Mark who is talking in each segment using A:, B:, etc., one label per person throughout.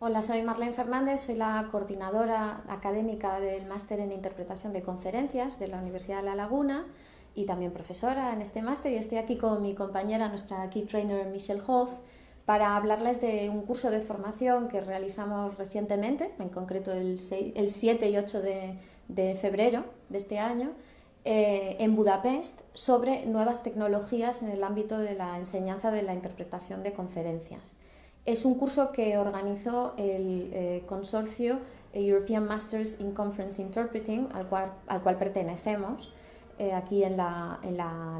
A: Hola, soy Marlene Fernández, soy la coordinadora académica del Máster en Interpretación de Conferencias de la Universidad de La Laguna y también profesora en este máster, y estoy aquí con mi compañera, nuestra Key Trainer Michelle Hoff, para hablarles de un curso de formación que realizamos recientemente, en concreto el 7 y 8 de febrero de este año, en Budapest, sobre nuevas tecnologías en el ámbito de la enseñanza de la interpretación de conferencias. Es un curso que organizó el consorcio European Masters in Conference Interpreting, al cual pertenecemos aquí en la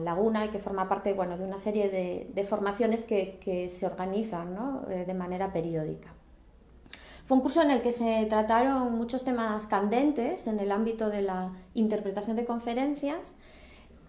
A: Laguna, y que forma parte, bueno, de una serie de formaciones que se organizan, ¿no?, de manera periódica. Fue un curso en el que se trataron muchos temas candentes en el ámbito de la interpretación de conferencias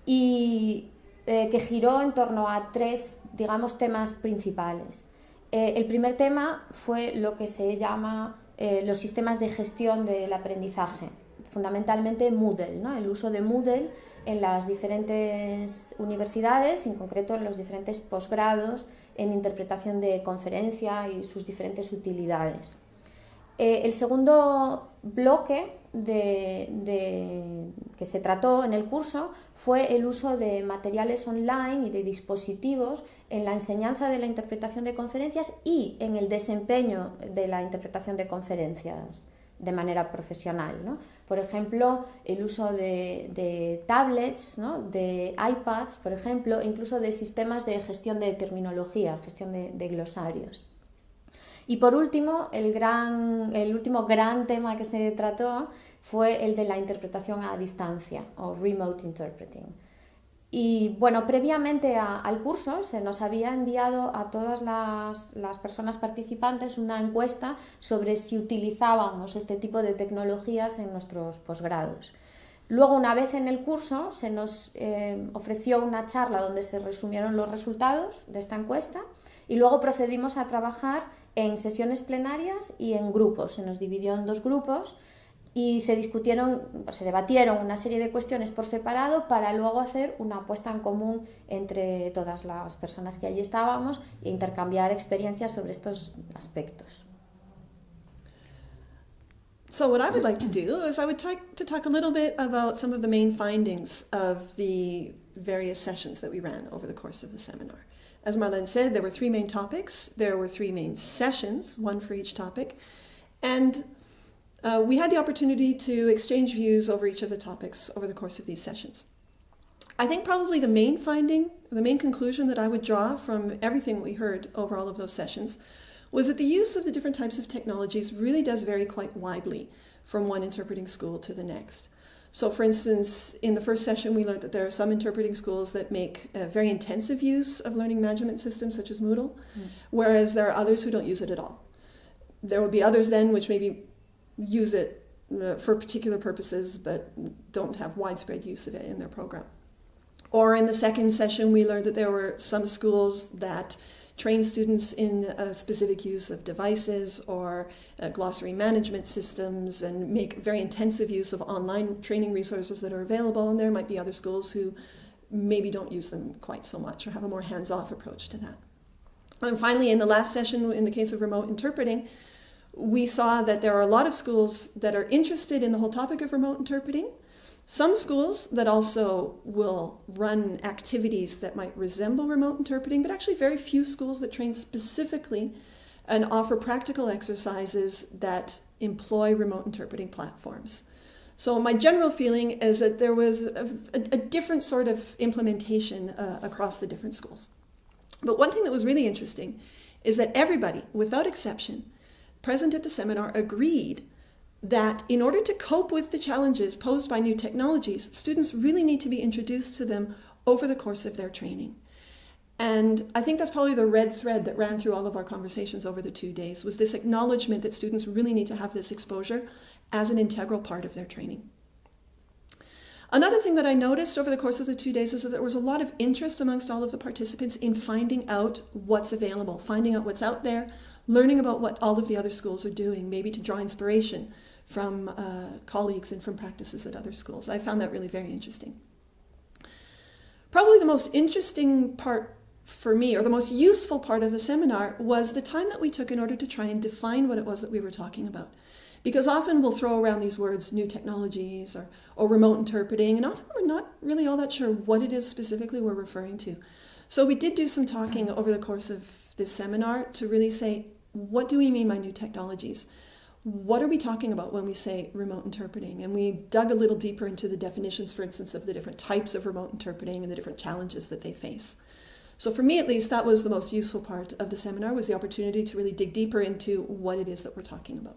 A: y que giró en torno a tres, digamos, temas principales. El primer tema fue lo que se llama los sistemas de gestión del aprendizaje, fundamentalmente Moodle, ¿no? El uso de Moodle en las diferentes universidades, en concreto en los diferentes posgrados en interpretación de conferencia y sus diferentes utilidades. El segundo bloque que se trató en el curso fue el uso de materiales online y de dispositivos en la enseñanza de la interpretación de conferencias y en el desempeño de la interpretación de conferencias de manera profesional, ¿no? Por ejemplo, el uso de tablets, ¿no?, de iPads, por ejemplo, incluso de sistemas de gestión de terminología, gestión de glosarios. Y por último, el último gran tema que se trató fue el de la interpretación a distancia, o remote interpreting. Y bueno, previamente al curso se nos había enviado a todas las personas participantes una encuesta sobre si utilizábamos este tipo de tecnologías en nuestros posgrados. Luego, una vez en el curso, se nos ofreció una charla donde se resumieron los resultados de esta encuesta, y luego procedimos a trabajar en sesiones plenarias y en grupos. Se nos dividió en dos grupos y se debatieron una serie de cuestiones por separado para luego hacer una apuesta en común entre todas las personas que allí estábamos e intercambiar experiencias sobre estos aspectos.
B: So what I would like to do is I would like to talk a little bit about some of the main findings of the various sessions that we ran over the course of the seminar. As Marlene said, there were three main topics. There were three main sessions, one for each topic. And we had the opportunity to exchange views over each of the topics over the course of these sessions. I think probably the main finding, the main conclusion that I would draw from everything we heard over all of those sessions was that the use of the different types of technologies really does vary quite widely from one interpreting school to the next. So for instance, in the first session we learned that there are some interpreting schools that make very intensive use of learning management systems such as Moodle, whereas there are others who don't use it at all. There will be others then which maybe use it for particular purposes but don't have widespread use of it in their program. Or in the second session we learned that there were some schools that train students in a specific use of devices or glossary management systems and make very intensive use of online training resources that are available, and there might be other schools who maybe don't use them quite so much or have a more hands-off approach to that. And finally, in the last session, in the case of remote interpreting, we saw that there are a lot of schools that are interested in the whole topic of remote interpreting. Some schools that also will run activities that might resemble remote interpreting, but actually very few schools that train specifically and offer practical exercises that employ remote interpreting platforms. So my general feeling is that there was a different sort of implementation across the different schools. But one thing that was really interesting is that everybody, without exception, present at the seminar agreed that in order to cope with the challenges posed by new technologies, students really need to be introduced to them over the course of their training. And I think that's probably the red thread that ran through all of our conversations over the 2 days, was this acknowledgement that students really need to have this exposure as an integral part of their training. Another thing that I noticed over the course of the 2 days is that there was a lot of interest amongst all of the participants in finding out what's available, finding out what's out there, learning about what all of the other schools are doing, maybe to draw inspiration from colleagues and from practices at other schools. I found that really very interesting. Probably the most interesting part for me, or the most useful part of the seminar, was the time that we took in order to try and define what it was that we were talking about. Because often we'll throw around these words, new technologies or remote interpreting, and often we're not really all that sure what it is specifically we're referring to. So we did do some talking over the course of this seminar to really say, what do we mean by new technologies? What are we talking about when we say remote interpreting? And we dug a little deeper into the definitions, for instance, of the different types of remote interpreting and the different challenges that they face. So for me, at least, that was the most useful part of the seminar, was the opportunity to really dig deeper into what it is that we're talking about.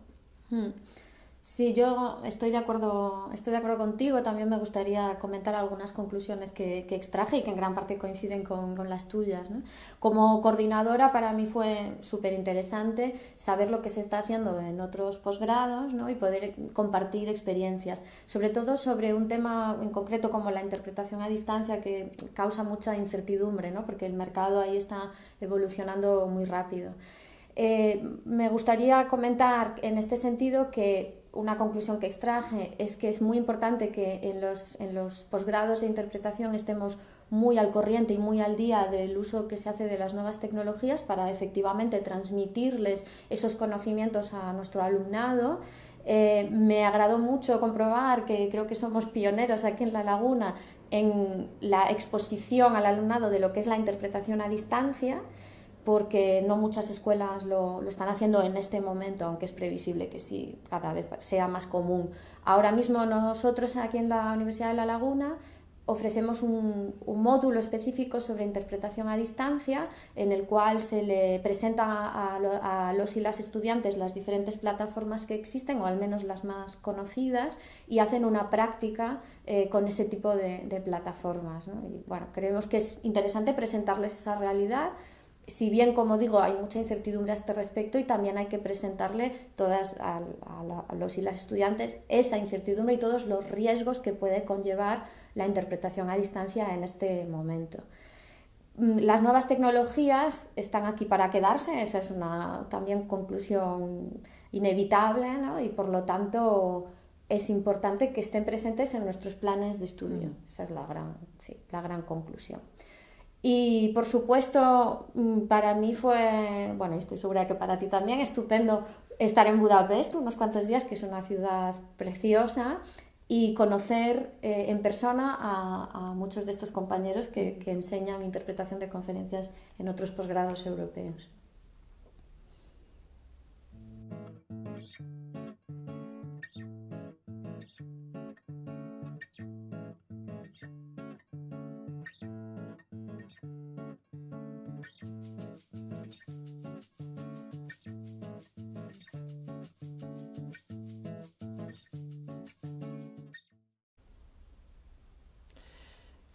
A: Sí, yo estoy de acuerdo contigo. También me gustaría comentar algunas conclusiones que extraje y que en gran parte coinciden con las tuyas, ¿no? Como coordinadora, para mí fue súper interesante saber lo que se está haciendo en otros posgrados, ¿no? Y poder compartir experiencias, sobre todo sobre un tema en concreto como la interpretación a distancia, que causa mucha incertidumbre, ¿no? Porque el mercado ahí está evolucionando muy rápido. Me gustaría comentar en este sentido que una conclusión que extraje es que es muy importante que en los posgrados de interpretación estemos muy al corriente y muy al día del uso que se hace de las nuevas tecnologías para efectivamente transmitirles esos conocimientos a nuestro alumnado. Me agradó mucho comprobar que creo que somos pioneros aquí en La Laguna en la exposición al alumnado de lo que es la interpretación a distancia, porque no muchas escuelas lo están haciendo en este momento, aunque es previsible que sí, cada vez sea más común. Ahora mismo nosotros aquí en la Universidad de La Laguna ofrecemos un módulo específico sobre interpretación a distancia, en el cual se le presenta a los y las estudiantes las diferentes plataformas que existen, o al menos las más conocidas, y hacen una práctica con ese tipo de plataformas, ¿no? Y bueno, creemos que es interesante presentarles esa realidad. Si bien, como digo, hay mucha incertidumbre a este respecto, y también hay que presentarle todas a los y las estudiantes esa incertidumbre y todos los riesgos que puede conllevar la interpretación a distancia en este momento. Las nuevas tecnologías están aquí para quedarse, esa es una también conclusión inevitable, ¿no? Y por lo tanto es importante que estén presentes en nuestros planes de estudio. Esa es la gran conclusión. Y por supuesto, para mí fue, bueno, estoy segura que para ti también, estupendo estar en Budapest unos cuantos días, que es una ciudad preciosa, y conocer en persona a muchos de estos compañeros que enseñan interpretación de conferencias en otros posgrados europeos.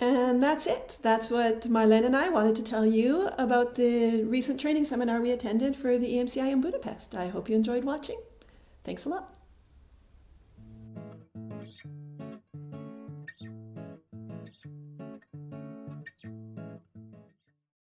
B: And that's it. That's what Marlene and I wanted to tell you about the recent training seminar we attended for the EMCI in Budapest. I hope you enjoyed watching. Thanks a lot.